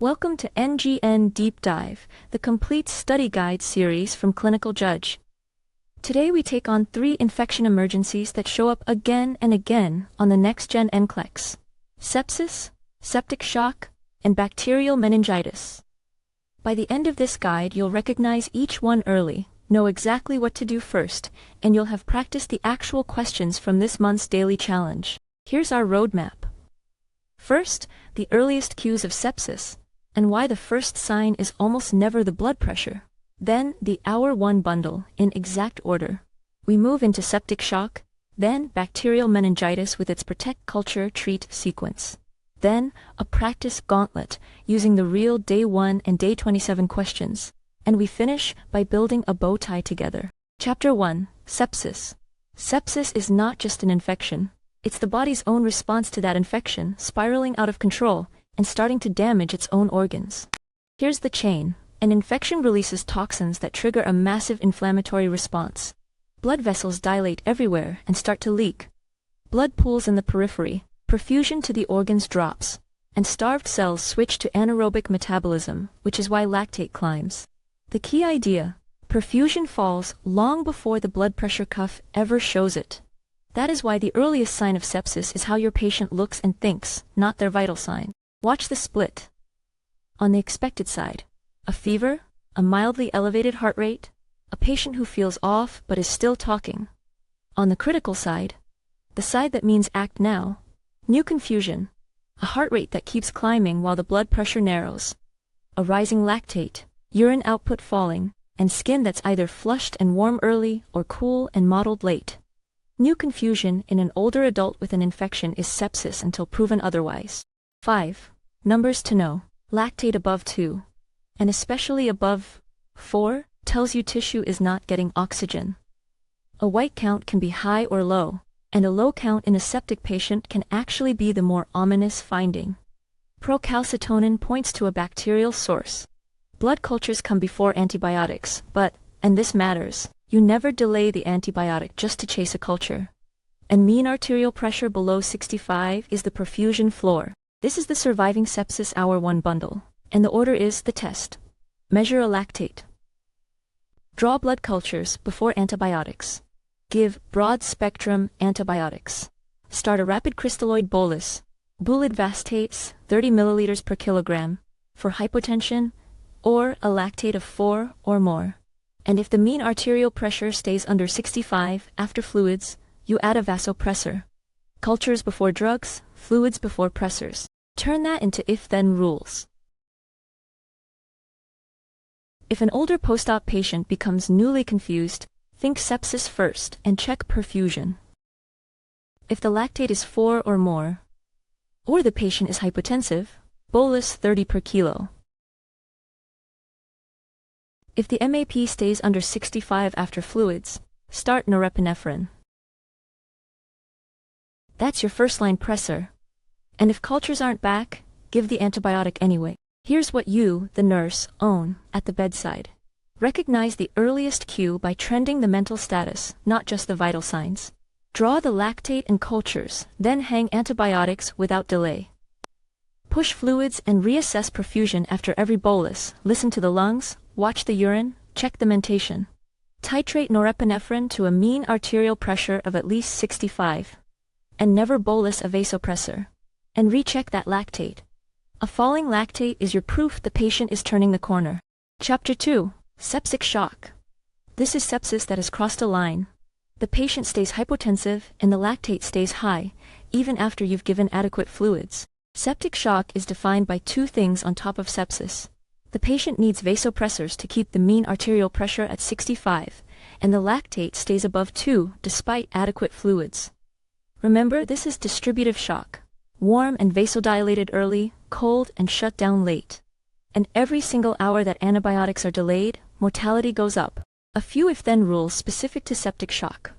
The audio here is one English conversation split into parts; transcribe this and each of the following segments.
Welcome to NGN Deep Dive, the complete study guide series from ClinicalJudge. Today we take on 3 infection emergencies that show up again and again on the NGN NCLEX: sepsis, septic shock, and bacterial meningitis. By the end of this guide, you'll recognize each one early, know exactly what to do first, and you'll have practiced the actual questions from this month's daily challenge. Here's our roadmap. First, the earliest cues of sepsis, and why the first sign is almost never the blood pressure. Then, the Hour 1 bundle, in exact order. We move into septic shock, then bacterial meningitis with its protect, culture, treat sequence. Then, a practice gauntlet, using the real Day 1 and Day 27 questions. And we finish by building a bow tie together. Chapter 1, Sepsis. Sepsis is not just an infection. It's the body's own response to that infection, spiraling out of control, and starting to damage its own organs. Here's the chain. An infection releases toxins that trigger a massive inflammatory response. Blood vessels dilate everywhere and start to leak. Blood pools in the periphery, perfusion to the organs drops, and starved cells switch to anaerobic metabolism, which is why lactate climbs. The key idea: perfusion falls long before the blood pressure cuff ever shows it. That is why the earliest sign of sepsis is how your patient looks and thinks, not their vital sign. Watch the split. On the expected side, a fever, a mildly elevated heart rate, a patient who feels off but is still talking. On the critical side, the side that means act now, new confusion, a heart rate that keeps climbing while the blood pressure narrows, a rising lactate, urine output falling, and skin that's either flushed and warm early or cool and mottled late. New confusion in an older adult with an infection is sepsis until proven otherwise. 5. Numbers to know. Lactate above 2, and especially above 4, tells you tissue is not getting oxygen. A white count can be high or low, and a low count in a septic patient can actually be the more ominous finding. Procalcitonin points to a bacterial source. Blood cultures come before antibiotics, but, and this matters, you never delay the antibiotic just to chase a culture. And mean arterial pressure below 65 is the perfusion floor. This is the surviving sepsis Hour 1 bundle, and the order is the test. Measure a lactate. Draw blood cultures before antibiotics. Give broad-spectrum antibiotics. Start a rapid crystalloid bolus, bulid vastates 30 milliliters per kilogram, for hypotension, or a lactate of 4 or more. And if the mean arterial pressure stays under 65 after fluids, you add a vasopressor. Cultures before drugs, fluids before pressors. Turn that into if-then rules. If an older post-op patient becomes newly confused, think sepsis first and check perfusion. If the lactate is 4 or more, or the patient is hypotensive, bolus 30 per kilo. If the MAP stays under 65 after fluids, start norepinephrine. That's your first-line pressor. And if cultures aren't back, give the antibiotic anyway. Here's what you, the nurse, own at the bedside. Recognize the earliest cue by trending the mental status, not just the vital signs. Draw the lactate and cultures, then hang antibiotics without delay. Push fluids and reassess perfusion after every bolus. Listen to the lungs, watch the urine, check the mentation. Titrate norepinephrine to a mean arterial pressure of at least 65. And never bolus a vasopressor. And recheck that lactate. A falling lactate is your proof the patient is turning the corner. Chapter 2, Septic Shock. This is sepsis that has crossed a line. The patient stays hypotensive and the lactate stays high, even after you've given adequate fluids. Septic shock is defined by 2 things on top of sepsis. The patient needs vasopressors to keep the mean arterial pressure at 65, and the lactate stays above 2 despite adequate fluids. Remember, this is distributive shock. Warm and vasodilated early, cold and shut down late. And every single hour that antibiotics are delayed, mortality goes up. A few if-then rules specific to septic shock.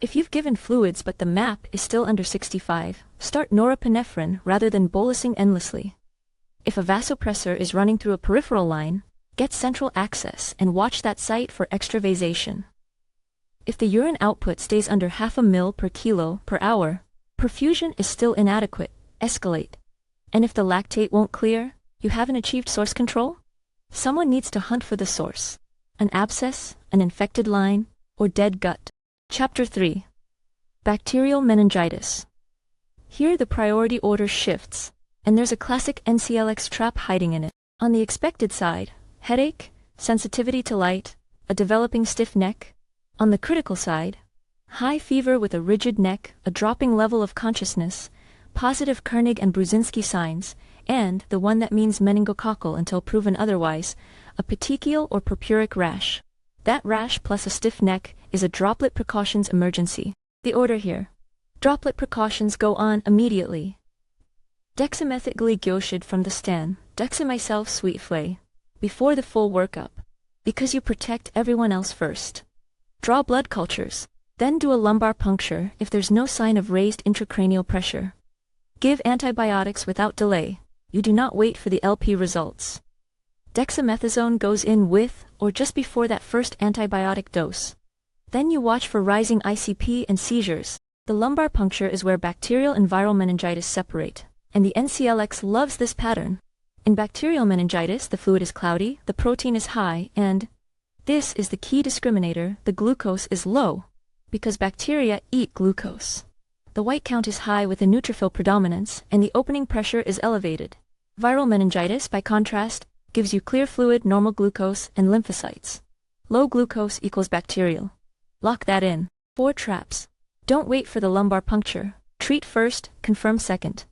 If you've given fluids but the MAP is still under 65, start norepinephrine rather than bolusing endlessly. If a vasopressor is running through a peripheral line, get central access and watch that site for extravasation. If the urine output stays under 0.5 ml per kilo per hour, perfusion is still inadequate, escalate. And if the lactate won't clear, You haven't achieved source control? Someone needs to hunt for the source. An abscess, an infected line, or dead gut. Chapter 3. Bacterial Meningitis. Here the priority order shifts, and there's a classic NCLEX trap hiding in it. On the expected side, headache, sensitivity to light, a developing stiff neck. On the critical side, high fever with a rigid neck, a dropping level of consciousness, positive Koenig and Brudzinski signs, and the one that means meningococcal until proven otherwise, a petechial or purpuric rash. That rash plus a stiff neck is a droplet precautions emergency. The order here. Droplet precautions go on immediately. Dexamethylglycoside from the stand, dexamyself sweet flay, before the full workup, because you protect everyone else first. Draw blood cultures, then do a lumbar puncture if there's no sign of raised intracranial pressure. Give antibiotics without delay. You do not wait for the LP results. Dexamethasone goes in with or just before that first antibiotic dose. Then you watch for rising ICP and seizures. The lumbar puncture is where bacterial and viral meningitis separate, and the NCLEX loves this pattern. In bacterial meningitis, the fluid is cloudy, the protein is high, and this is the key discriminator, the glucose is low, because bacteria eat glucose. The white count is high with a neutrophil predominance, and the opening pressure is elevated. Viral meningitis, by contrast, gives you clear fluid, normal glucose, and lymphocytes. Low glucose equals bacterial. Lock that in. 4 traps. Don't wait for the lumbar puncture. Treat first, confirm second.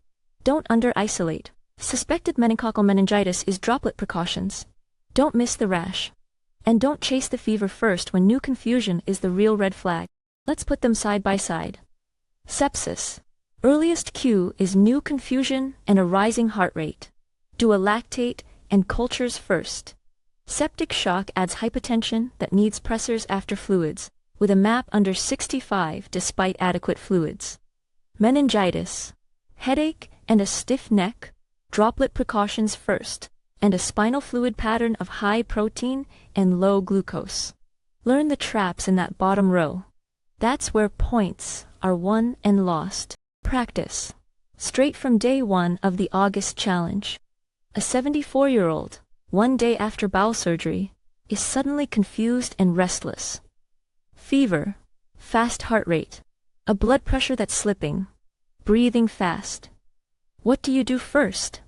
Don't under-isolate. Suspected meningococcal meningitis is droplet precautions. Don't miss the rash. And don't chase the fever first when new confusion is the real red flag. Let's put them side by side. Sepsis. Earliest cue is new confusion and a rising heart rate. Do a lactate and cultures first. Septic shock adds hypotension that needs pressors after fluids, with a MAP under 65 despite adequate fluids. Meningitis. Headache and a stiff neck. Droplet precautions first, and a spinal fluid pattern of high protein and low glucose. Learn the traps in that bottom row. That's where points are won and lost. Practice. Straight from day 1 of the August challenge. A 74-year-old, 1 day after bowel surgery, is suddenly confused and restless. Fever, fast heart rate, a blood pressure that's slipping, breathing fast. What do you do first?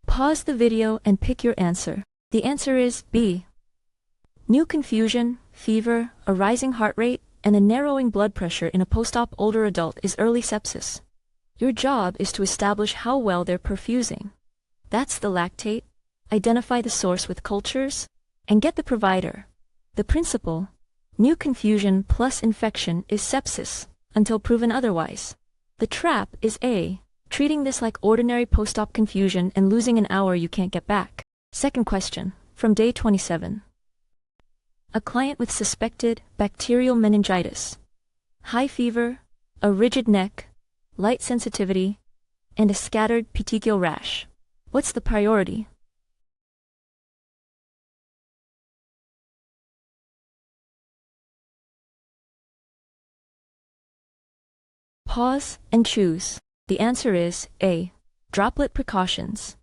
Pause the video and pick your answer. The answer is B. New confusion, fever, a rising heart rate, and a narrowing blood pressure in a post-op older adult is early sepsis. Your job is to establish how well they're perfusing. That's the lactate, identify the source with cultures, and get the provider. The principle, new confusion plus infection is sepsis, until proven otherwise. The trap is A, treating this like ordinary post-op confusion and losing an hour you can't get back. Second question, from day 27. A client with suspected bacterial meningitis. High fever, a rigid neck, light sensitivity, and a scattered petechial rash. What's the priority? Pause and choose. The answer is A. Droplet precautions.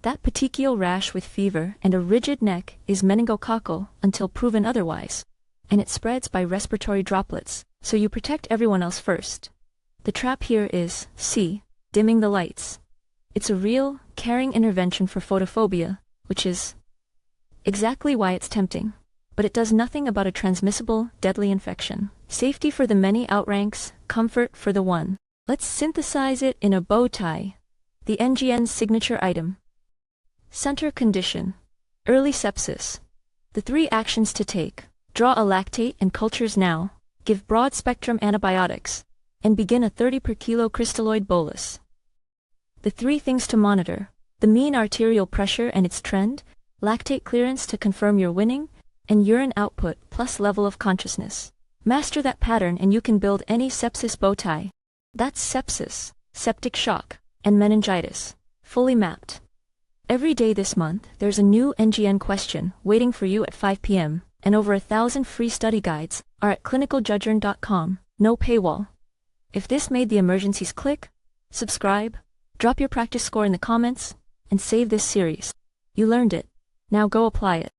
That petechial rash with fever and a rigid neck is meningococcal until proven otherwise, and it spreads by respiratory droplets, so you protect everyone else first. The trap here is C. Dimming the lights. It's a real, caring intervention for photophobia, which is exactly why it's tempting. But it does nothing about a transmissible, deadly infection. Safety for the many outranks comfort for the one. Let's synthesize it in a bow tie. The NGN signature item. Center condition. Early sepsis. The 3 actions to take. Draw a lactate and cultures now. Give broad-spectrum antibiotics. And begin a 30 per kilo crystalloid bolus. The 3 things to monitor. The mean arterial pressure and its trend, lactate clearance to confirm you're winning, and urine output plus level of consciousness. Master that pattern and you can build any sepsis bow tie. That's sepsis, septic shock, and meningitis, fully mapped. Every day this month, there's a new NGN question waiting for you at 5 p.m., and over 1,000 free study guides are at ClinicalJudge.com, no paywall. If this made the emergencies click, subscribe, drop your practice score in the comments, and save this series. You learned it. Now go apply it.